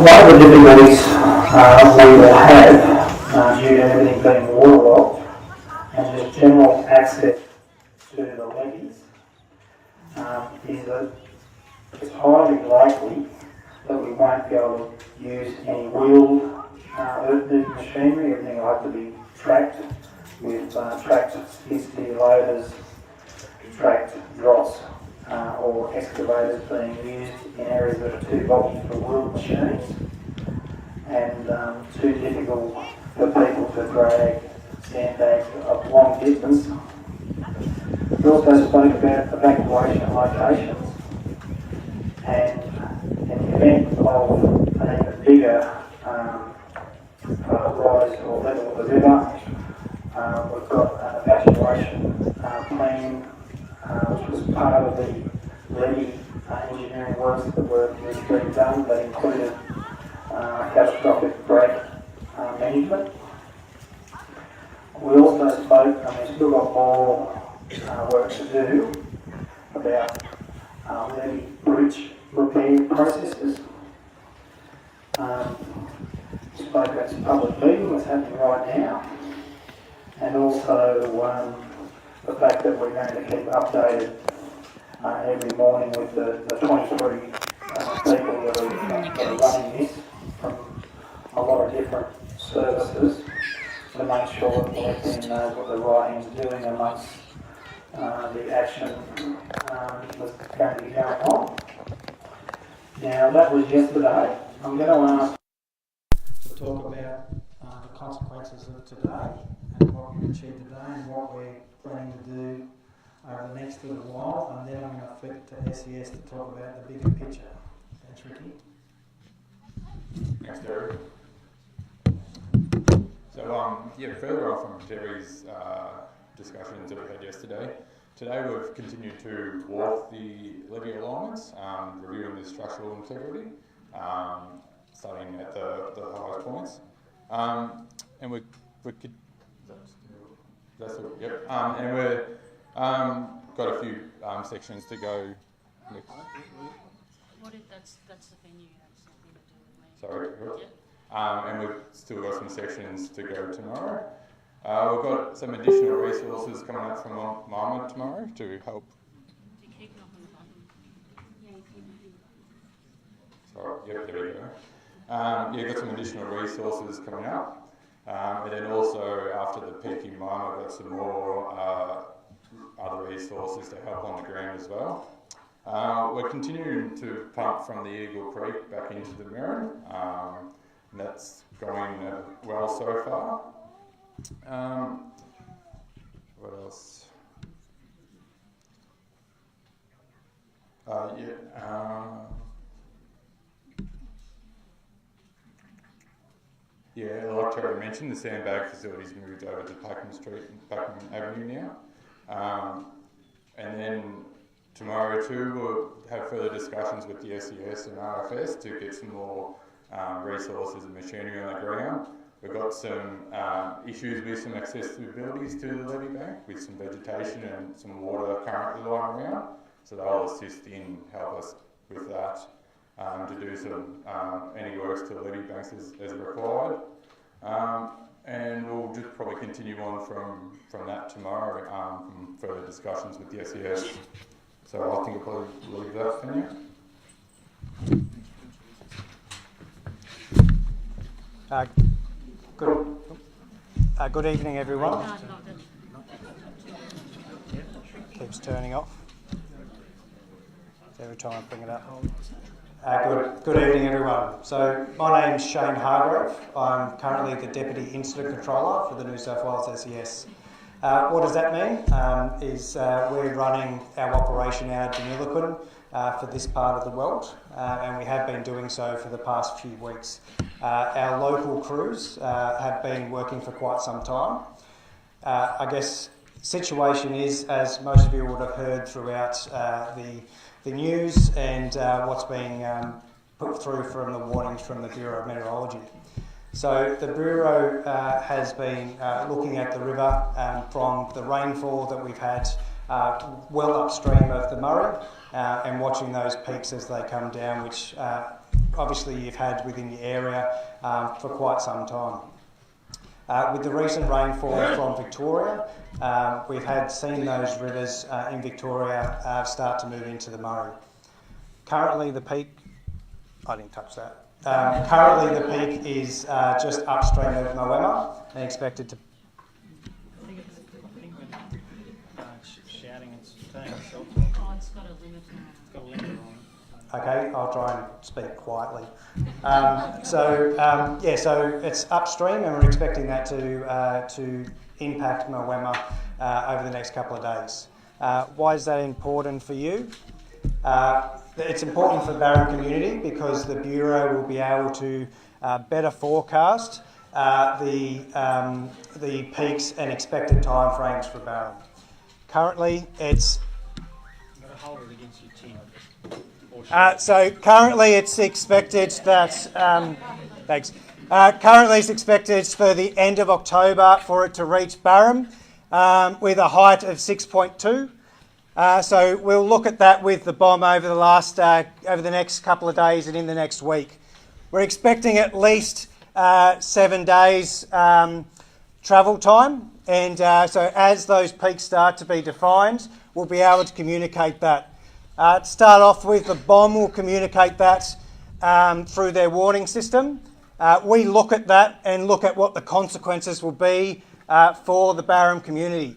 One of the difficulties we will have due to everything being waterlogged and just general access to the levees is that it's highly likely that we won't be able to use any wheeled earth moving machinery. Everything will have to be tracked with tracked skid loaders, tracked drops, or excavators being used in areas that are too boggy for wheeled machines and too difficult for people to drag sandbags a long distance. We also spoke about evacuation locations, and in the event of an even bigger rise or level of the river, we've got an evacuation plan which was part of the levy engineering works that were being done. That included catastrophic break management. We also spoke, and we've still got more work to do about levy bridge repair processes. Spoke about some public meeting that's happening right now, and also the fact that we're going to keep updated every morning with the 23 people that are running this from a lot of different services to make sure that the left hand knows what the right hand's doing amongst the action that's going to be going on. Now that was yesterday. I'm going to ask to talk about the consequences of today and what we've achieved today and what we're planning to do over the next little while, and then I'm going to flip to SES to talk about the bigger picture. Thanks, Ricky. Thanks, Terry. So, further on from Terry's discussions that we had yesterday, today we've continued to walk the levy alignments, reviewing the structural integrity, starting at the highest points, and we could. That's it. Yep. And we're got a few sections to go. Next. That's the venue. That's nothing to do with me. Sorry. And we've still got some sections to go tomorrow. We've got some additional resources coming up from Mama tomorrow to help. Do you keep knocking the button? Sorry. Yep. There we go. Got some additional resources coming up. And then also after the peak in Mime, I've got some more other resources to help on the ground as well. We're continuing to pump from the Eagle Creek back into the Mirren, and that's going well so far. What else? Like Terry mentioned, the sandbag facility's moved over to Packham Street and Packham Avenue now. And then tomorrow too, we'll have further discussions with the SES and RFS to get some more resources and machinery on the ground. We've got some issues with some accessibilities to the levee bank with some vegetation and some water currently lying around. So they'll assist in help us with that to do some any works to the levee banks as required. And we'll just probably continue on from that tomorrow from further discussions with the SES. So I think I'll probably leave that for now. Good evening, everyone. Keeps turning off. Every time I bring it up. Good evening, everyone. So my name's Shane Hargrove. I'm currently the Deputy Incident Controller for the New South Wales SES. What does that mean? We're running our operation out of Deniliquin for this part of the world, and we have been doing so for the past few weeks. Our local crews have been working for quite some time. I guess the situation is, as most of you would have heard throughout the news and what's being put through from the warnings from the Bureau of Meteorology. So the Bureau has been looking at the river from the rainfall that we've had well upstream of the Murray and watching those peaks as they come down, which obviously you've had within your area for quite some time. With the recent rainfall from Victoria, we've seen those rivers in Victoria start to move into the Murray. Currently the peak, I didn't touch that. Currently the peak is just upstream of Moema and expected to... Shouting, it's turning itself. Oh, it's got a limit. It's got a limit on. Okay, I'll try and speak quietly. So it's upstream, and we're expecting that to impact Moema over the next couple of days. Why is that important for you? It's important for the Barham community because the Bureau will be able to better forecast the peaks and expected timeframes for Barham. Currently, it's... You've got to hold it against your chin. So currently it's expected that, currently it's expected for the end of October for it to reach Barham with a height of 6.2. So we'll look at that with the bomb over the next couple of days and in the next week. We're expecting at least 7 days travel time, and so as those peaks start to be defined, we'll be able to communicate that. To start off with, the bomb will communicate that through their warning system. We look at that and look at what the consequences will be for the Barham community.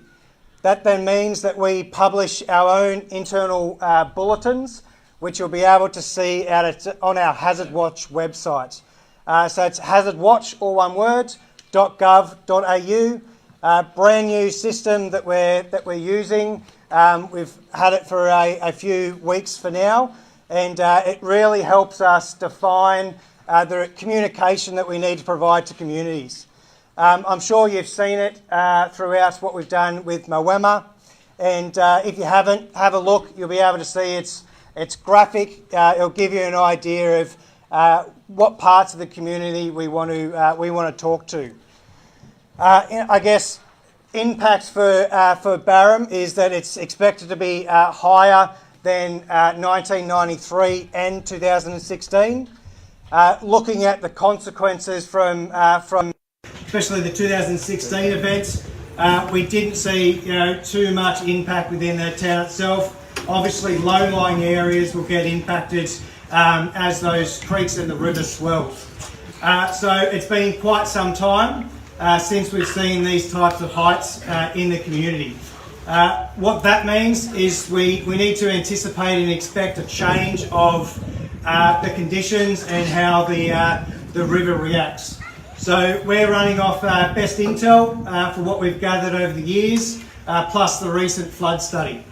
That then means that we publish our own internal bulletins, which you'll be able to see on our Hazard Watch website. So it's hazardwatch, all one word, .gov.au. Brand new system that we're using. We've had it for a few weeks for now, and it really helps us define the communication that we need to provide to communities. I'm sure you've seen it throughout what we've done with Moema, and if you haven't, have a look. You'll be able to see it's graphic. It'll give you an idea of what parts of the community we want to talk to. I guess impact for Barham is that it's expected to be higher than 1993 and 2016. Looking at the consequences from especially the 2016 events, we didn't see too much impact within the town itself. Obviously, low-lying areas will get impacted as those creeks and the rivers swell. So it's been quite some time since we've seen these types of heights in the community. What that means is we need to anticipate and expect a change of the conditions and how the river reacts. So we're running off best intel for what we've gathered over the years, plus the recent flood study.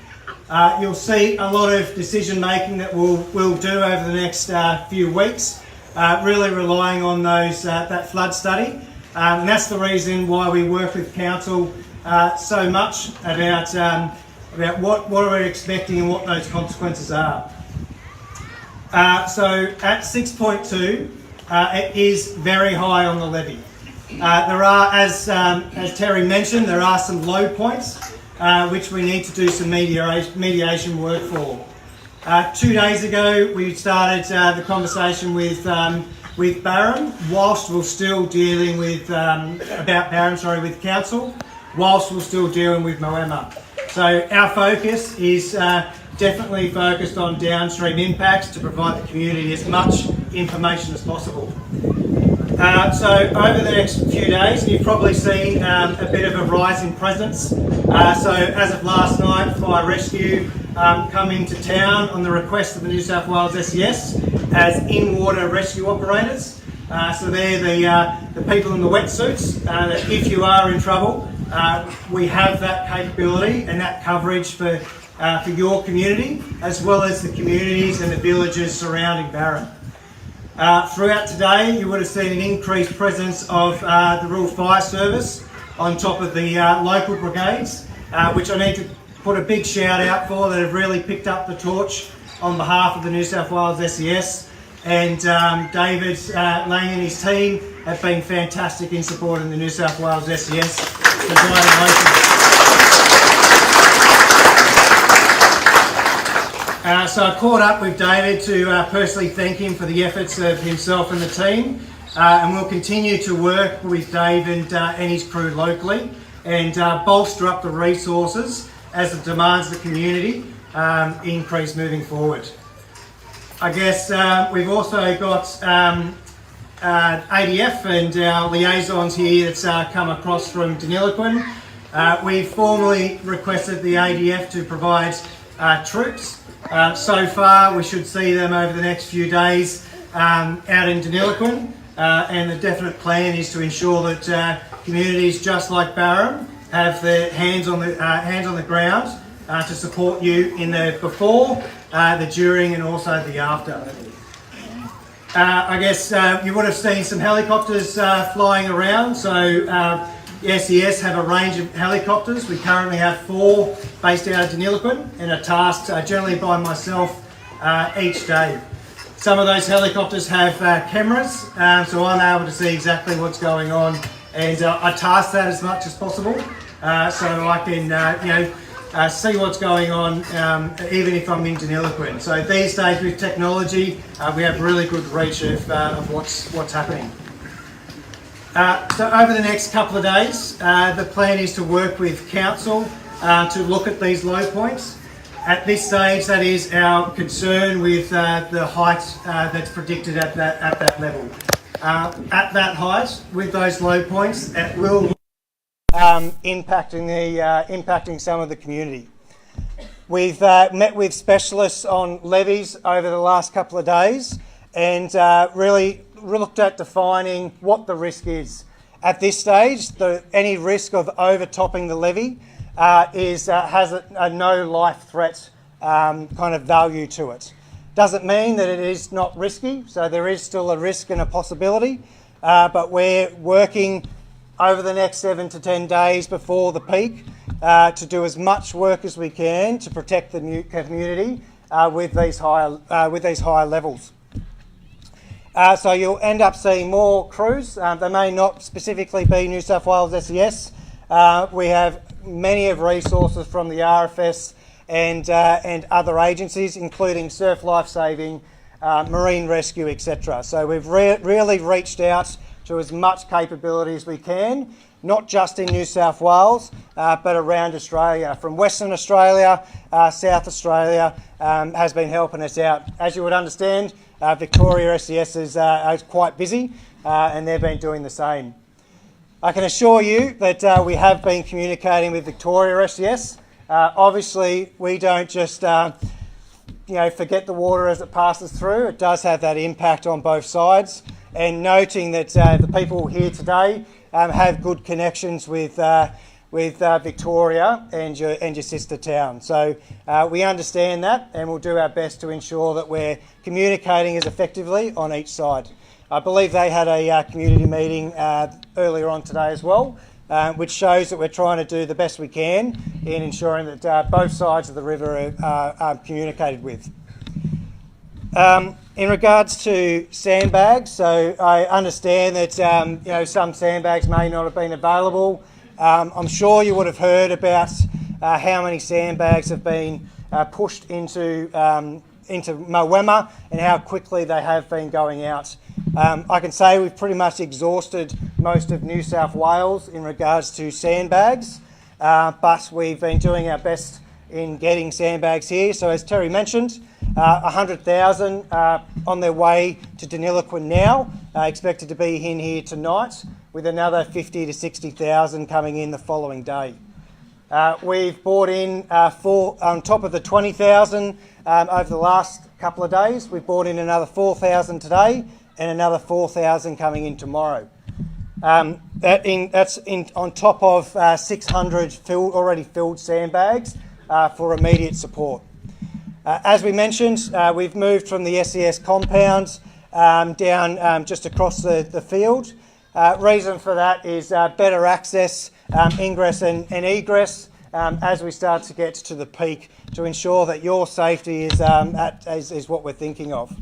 You'll see a lot of decision making that we'll do over the next few weeks, really relying on that flood study. And that's the reason why we work with council so much about what we're expecting and what those consequences are. So at 6.2, it is very high on the levee. There are, as Terry mentioned, there are some low points which we need to do some mediation work for. 2 days ago, we started the conversation with Barham, whilst we're still dealing with with council, whilst we're still dealing with Moema. So our focus is definitely focused on downstream impacts to provide the community as much information as possible. So over the next few days, you've probably seen a bit of a rise in presence. So as of last night, Fire Rescue come into town on the request of the New South Wales SES as in-water rescue operators. So they're the people in the wetsuits that if you are in trouble, we have that capability and that coverage for your community, as well as the communities and the villages surrounding Barham. Throughout today, you would have seen an increased presence of the Rural Fire Service on top of the local brigades, which I need to put a big shout out for, that have really picked up the torch on behalf of the New South Wales SES. And David Lang and his team have been fantastic in supporting the New South Wales SES. So I caught up with David to personally thank him for the efforts of himself and the team, and we'll continue to work with Dave and his crew locally and bolster up the resources as the demands of the community increase moving forward. I guess we've also got ADF and our liaisons here that's come across from Deniliquin. We've formally requested the ADF to provide troops. So far, we should see them over the next few days out in Deniliquin, and the definite plan is to ensure that communities just like Barham have their hands on the ground to support you in the before, the during, and also the after. I guess you would have seen some helicopters flying around. So the SES have a range of helicopters. We currently have 4 based out of Deniliquin and are tasked generally by myself each day. Some of those helicopters have cameras, so I'm able to see exactly what's going on, and I task that as much as possible so I can see what's going on even if I'm in Deniliquin. So these days with technology, we have really good reach of what's happening. So over the next couple of days, the plan is to work with council to look at these low points. At this stage, that is our concern with the height that's predicted at that level. At that height, with those low points, it will impacting some of the community. We've met with specialists on levees over the last couple of days and really looked at defining what the risk is. At this stage, any risk of overtopping the levee has a no life threat kind of value to it. Doesn't mean that it is not risky, so there is still a risk and a possibility, but we're working over the next 7 to 10 days before the peak to do as much work as we can to protect the community with these higher levels. So you'll end up seeing more crews. They may not specifically be New South Wales SES. We have many of resources from the RFS and other agencies, including surf lifesaving, marine rescue, etc. So we've really reached out to as much capability as we can, not just in New South Wales, but around Australia. From Western Australia, South Australia has been helping us out. As you would understand, Victoria SES is quite busy and they've been doing the same. I can assure you that we have been communicating with Victoria SES. Obviously, we don't just forget the water as it passes through. It does have that impact on both sides. And noting that the people here today have good connections with Victoria and your sister town. So we understand that, and we'll do our best to ensure that we're communicating as effectively on each side. I believe they had a community meeting earlier on today as well, which shows that we're trying to do the best we can in ensuring that both sides of the river are communicated with. In regards to sandbags, so I understand that some sandbags may not have been available. I'm sure you would have heard about how many sandbags have been pushed into Moama and how quickly they have been going out. I can say we've pretty much exhausted most of New South Wales in regards to sandbags, but we've been doing our best in getting sandbags here. So as Terry mentioned, 100,000 on their way to Deniliquin now, expected to be in here tonight, with another 50 to 60,000 coming in the following day. We've brought in on top of the 20,000 over the last couple of days. We've brought in another 4,000 today and another 4,000 coming in tomorrow. That's on top of 600 already filled sandbags for immediate support. As we mentioned, we've moved from the SES compound down just across the field. Reason for that is better access, ingress and egress as we start to get to the peak, to ensure that your safety is what we're thinking of.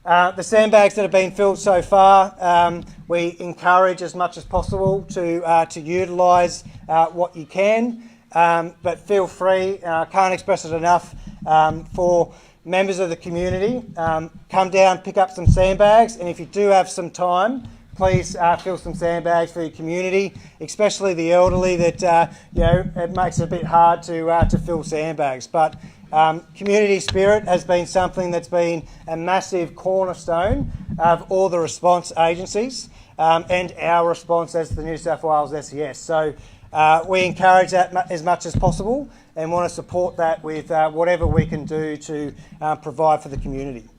The sandbags that have been filled so far, we encourage as much as possible to utilise what you can, but feel free. I can't express it enough. for members of the community. Come down, pick up some sandbags, and if you do have some time, please fill some sandbags for your community, especially the elderly that, it makes it a bit hard to fill sandbags. But community spirit has been something that's been a massive cornerstone of all the response agencies and our response as the New South Wales SES. So we encourage that as much as possible and want to support that with whatever we can do to provide for the community.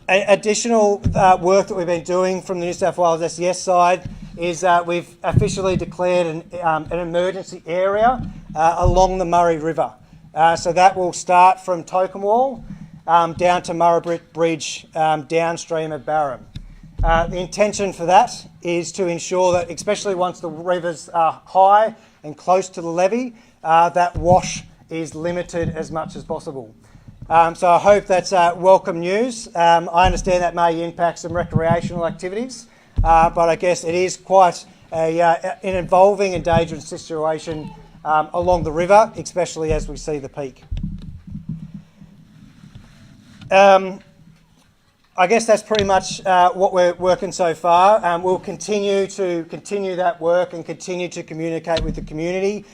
Additional work that we've been doing from the New South Wales SES side is we've officially declared an emergency area along the Murray River. So that will start from Tokemwall down to Murray Bridge downstream of Barham. The intention for that is to ensure that, especially once the rivers are high and close to the levee, that wash is limited as much as possible. So I hope that's welcome news. I understand that may impact some recreational activities, but I guess it is quite an involving and dangerous situation along the river, especially as we see the peak. I guess that's pretty much what we're working so far. We'll continue that work and continue to communicate with the community.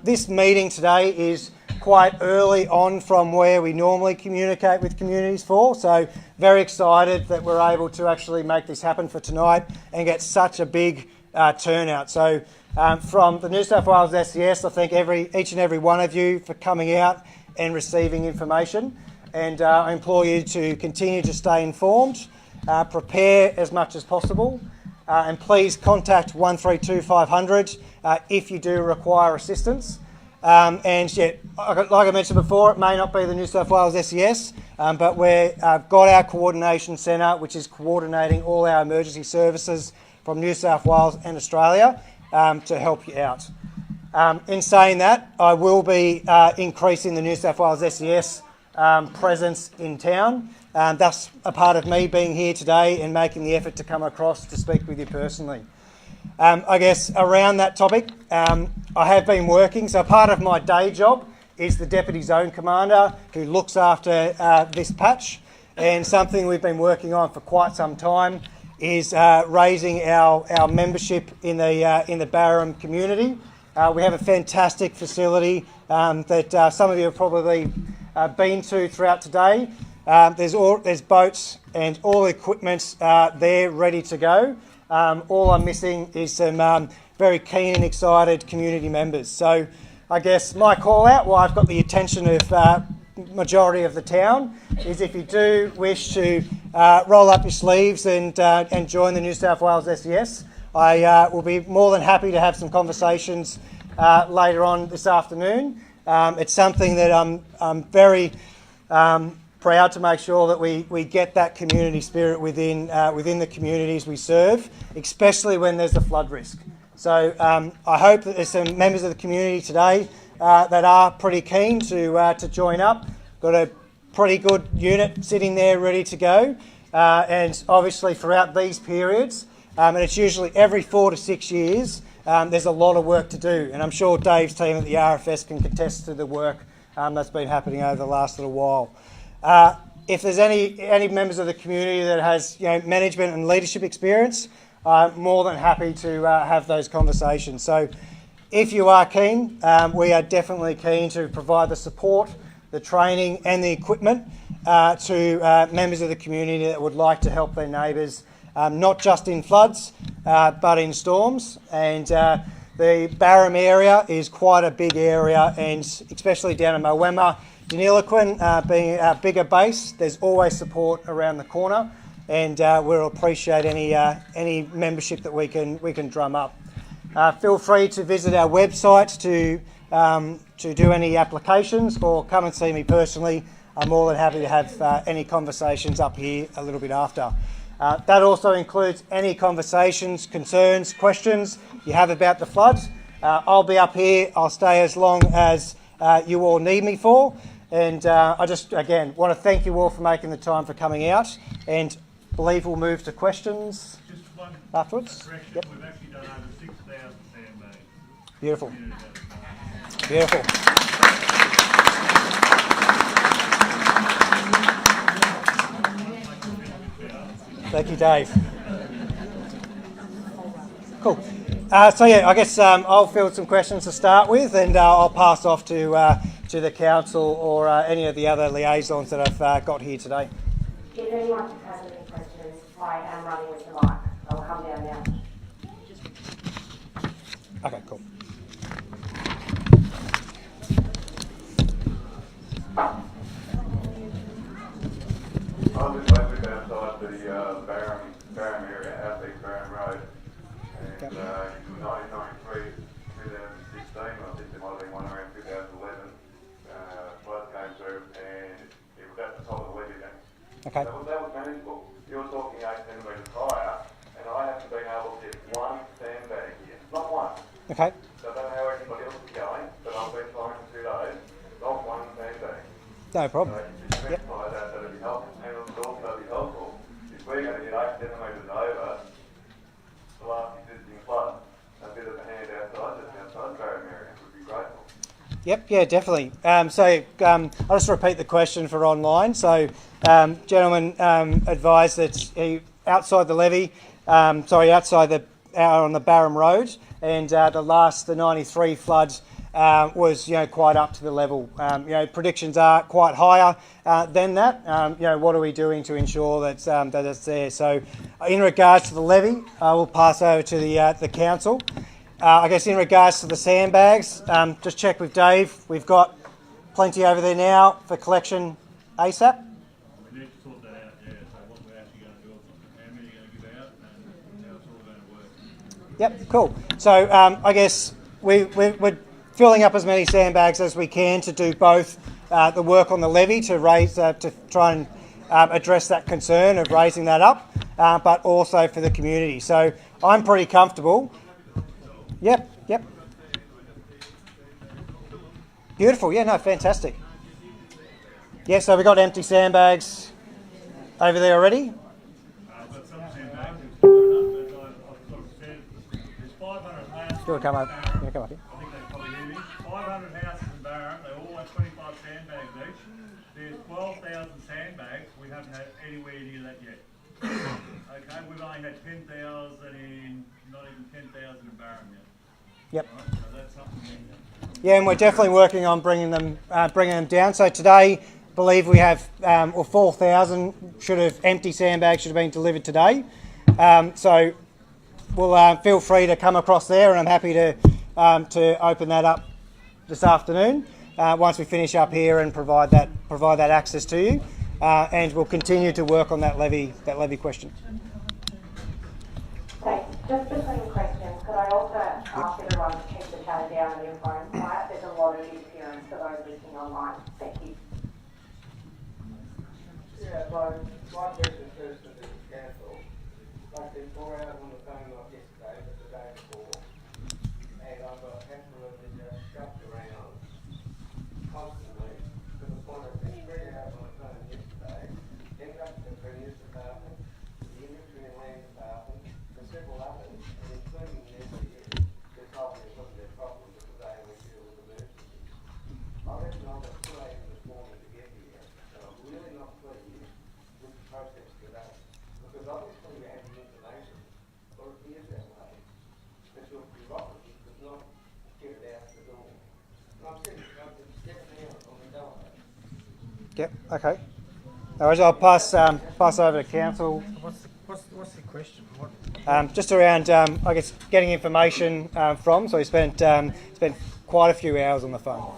This meeting today is quite early on from where we normally communicate with communities for, so very excited that we're able to actually make this happen for tonight and get such a big turnout. So from the New South Wales SES, I thank each and every one of you for coming out and receiving information, and I implore you to continue to stay informed, prepare as much as possible, and please contact 132 500 if you do require assistance. And yeah, like I mentioned before, it may not be the New South Wales SES, but we've got our coordination centre, which is coordinating all our emergency services from New South Wales and Australia to help you out. In saying that, I will be increasing the New South Wales SES presence in town. That's a part of me being here today and making the effort to come across to speak with you personally. I guess around that topic, I have been working, so part of my day job is the Deputy Zone Commander who looks after this patch, and something we've been working on for quite some time is raising our membership in the Barham community. We have a fantastic facility that some of you have probably been to throughout today. There's boats and all the equipment there ready to go. All I'm missing is some very keen and excited community members. So I guess my call out, while I've got the attention of majority of the town, is if you do wish to roll up your sleeves and join the New South Wales SES, I will be more than happy to have some conversations later on this afternoon. It's something that I'm very proud to make sure that we get that community spirit within the communities we serve, especially when there's a flood risk. So I hope that there's some members of the community today that are pretty keen to join up. Got a pretty good unit sitting there ready to go, and obviously throughout these periods, and it's usually every 4 to 6 years, there's a lot of work to do, and I'm sure Dave's team at the RFS can contest to the work that's been happening over the last little while. If there's any members of the community that has management and leadership experience, I'm more than happy to have those conversations. So if you are keen, we are definitely keen to provide the support, the training and the equipment to members of the community that would like to help their neighbours, not just in floods, but in storms. And the Barham area is quite a big area, and especially down in Moama, Deniliquin being our bigger base, there's always support around the corner, and we'll appreciate any membership that we can drum up. Feel free to visit our website to do any applications, or come and see me personally. I'm more than happy to have any conversations up here a little bit after. That also includes any conversations, concerns, questions you have about the floods. I'll be up here. I'll stay as long as you all need me for. And I just, again, want to thank you all for making the time for coming out, and believe we'll move to questions afterwards. Correction, yep. We've actually done over 6,000 sandbags. Beautiful. Beautiful. Thank you, Dave. Cool. So yeah, I guess I'll field some questions to start with, and I'll pass off to the council or any of the other liaisons that I've got here today. If anyone has any questions, I am running with the mic. I'll come down now. Okay, cool. I live outside the Barham area, Outback Barham Road, and in 1993, 2016, I think there might have been one around 2011, flood came through and it was at the top of the levee bank. Okay. That was manageable. You're talking 8 centimetres higher, and I haven't been able to get one sandbag here, not one. Okay. So I don't know how anybody else is going, but I've been trying for 2 days, not one sandbag. No problem. So if you specify that, that'd be helpful. And it would also be helpful if we're going to get 8 centimetres over the last existing flood, a bit of a hand outside the Barham area would be grateful. Yep, yeah, definitely. I'll just repeat the question for online. So, gentleman advised that he outside the levee, outside out on the Barham Road, and the 93 floods was quite up to the level. Predictions are quite higher than that. What are we doing to ensure that that it's there? So, in regards to the levee, I will pass over to the council. I guess in regards to the sandbags, just check with Dave. We've got plenty over there now for collection ASAP. We need to sort that out, yeah. So what we're actually going to do, how many you're going to give out, and how it's all going to work. Yep, cool. So I guess we're filling up as many sandbags as we can to do both the work on the levee to raise to try and address that concern of raising that up, but also for the community. So I'm pretty comfortable. Yep. Beautiful. Yeah, no, fantastic. Yeah, so we've got empty sandbags over there already. I've got some sandbags, it's good enough, but I've sort of said there's 500 houses. Do you want to come up? You want to come up here? I think they probably hear me. 500 houses in Barham, they all have 25 sandbags each. There's 12,000 sandbags, we haven't had anywhere near that yet. Okay, we've only had 10,000 in, not even 10,000 in Barham yet. Yep. Right, so that's something. Yeah, and we're definitely working on bringing them down. So today, I believe we have 4,000 empty sandbags should have been delivered today. So we'll feel free to come across there, and I'm happy to open that up this afternoon once we finish up here and provide that access to you. And we'll continue to work on that levy question. Thanks. Just between questions, could I also ask everyone to keep the chatter down on your phone quiet? There's a lot of interference for those listening online. Thank you. Yeah, my question first to the council. Like there's 4 hours on the phone not yesterday, but the day before. And I've got absolutely just shoved around constantly to the point of being 3 hours on the phone yesterday, ended up in the Premier's Department, the Industry and Land Department, and several others, and including the SES, who told me it wasn't their problem because they only deal with emergencies. I reckon I got 2 a.m. this morning to get here, and I'm really not pleased with the process today. Because obviously you have the information, or it appears that way, but your bureaucracy does not get it out the door. And I'm serious, I'm just stepping out on the door. Yep. Okay. All right, I'll pass over to council. What's the question? What? Just around, I guess, getting information from. So he spent quite a few hours on the phone.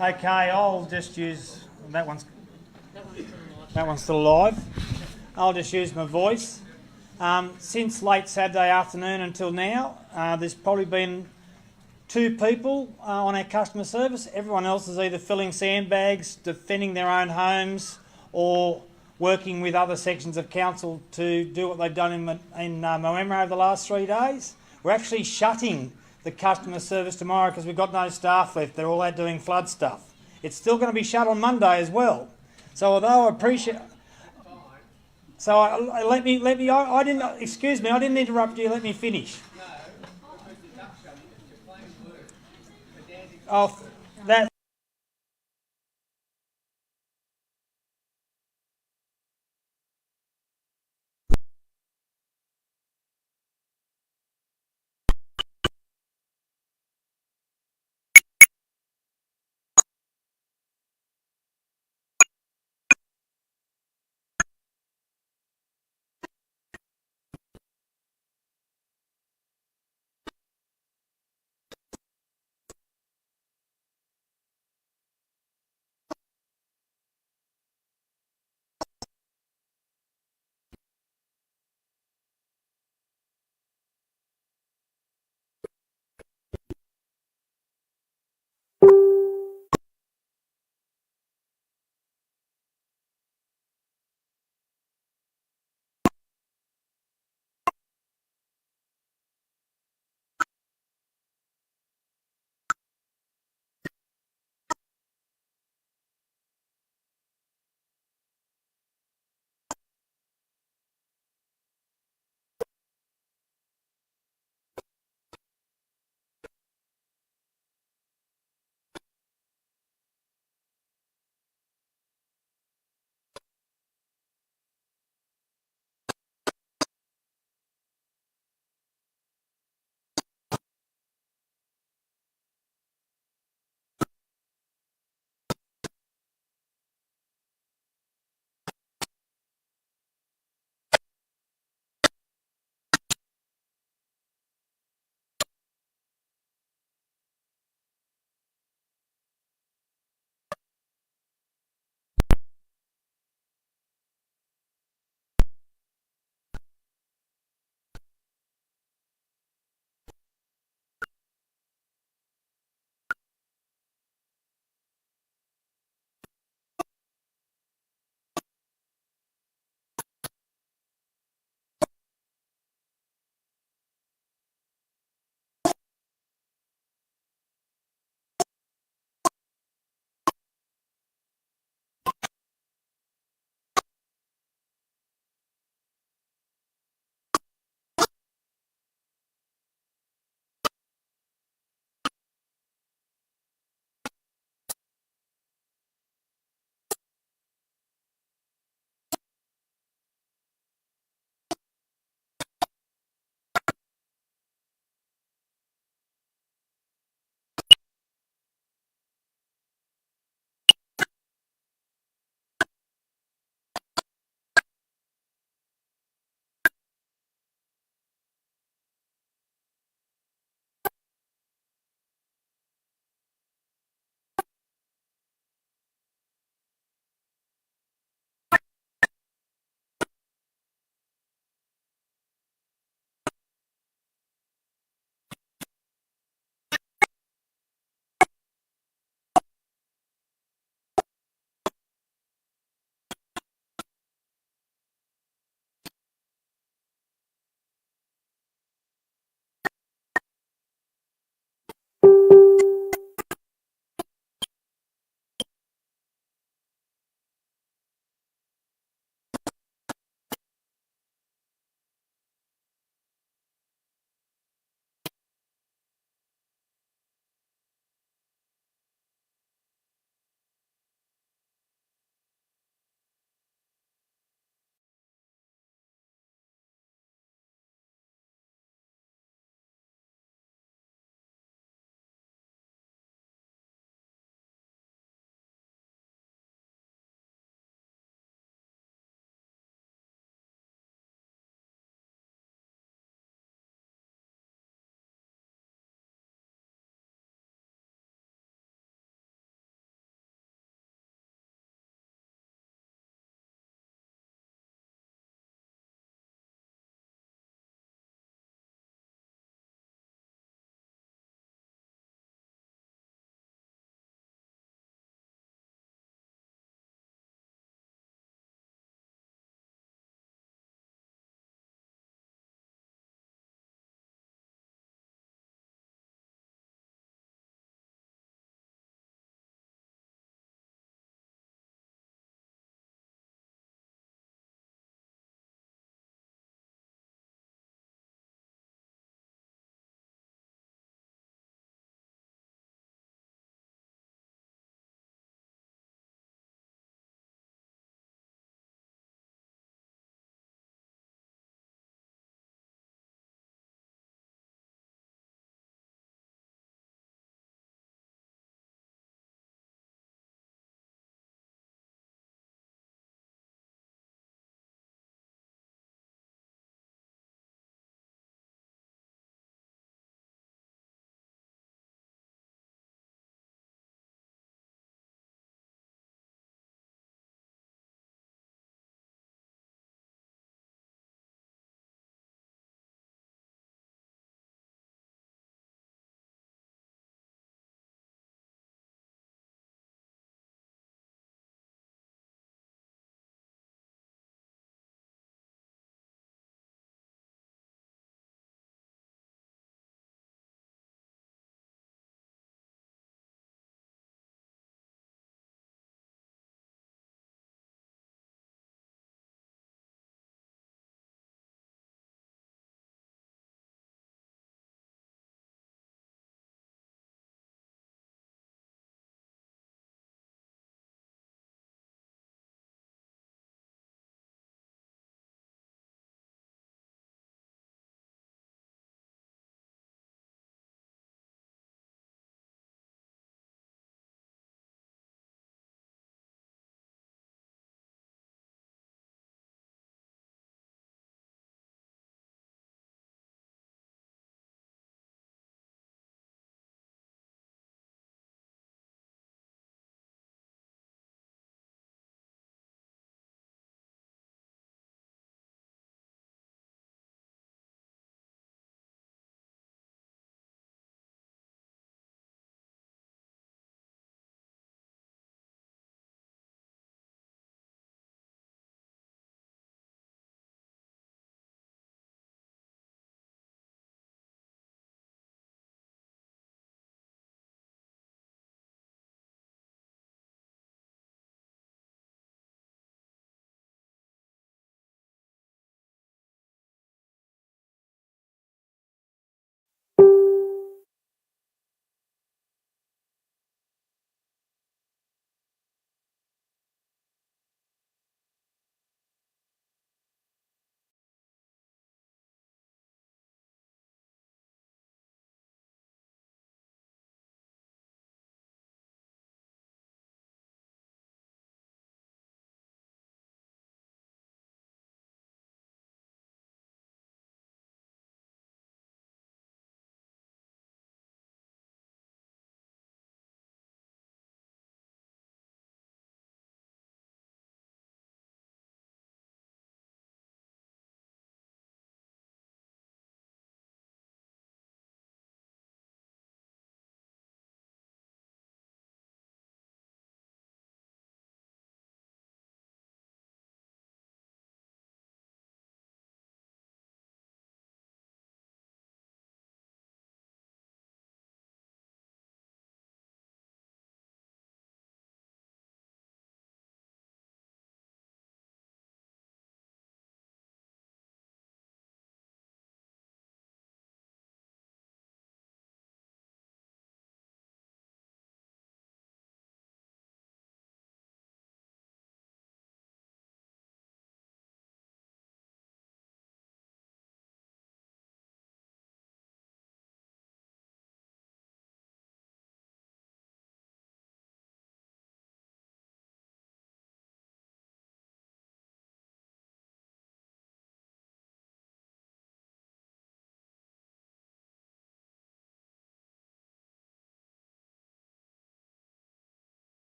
Okay, I'll just use that one's still alive. I'll just use my voice. Since late Saturday afternoon until now, there's probably been 2 people on our customer service. Everyone else is either filling sandbags, defending their own homes, or working with other sections of council to do what they've done in Moema over the last 3 days. We're actually shutting the customer service tomorrow because we've got no staff left. They're all out doing flood stuff. It's still going to be shut on Monday as well. So although I appreciate... So let me. I didn't. Excuse me. I didn't interrupt you. Let me finish. Oh, that.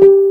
you.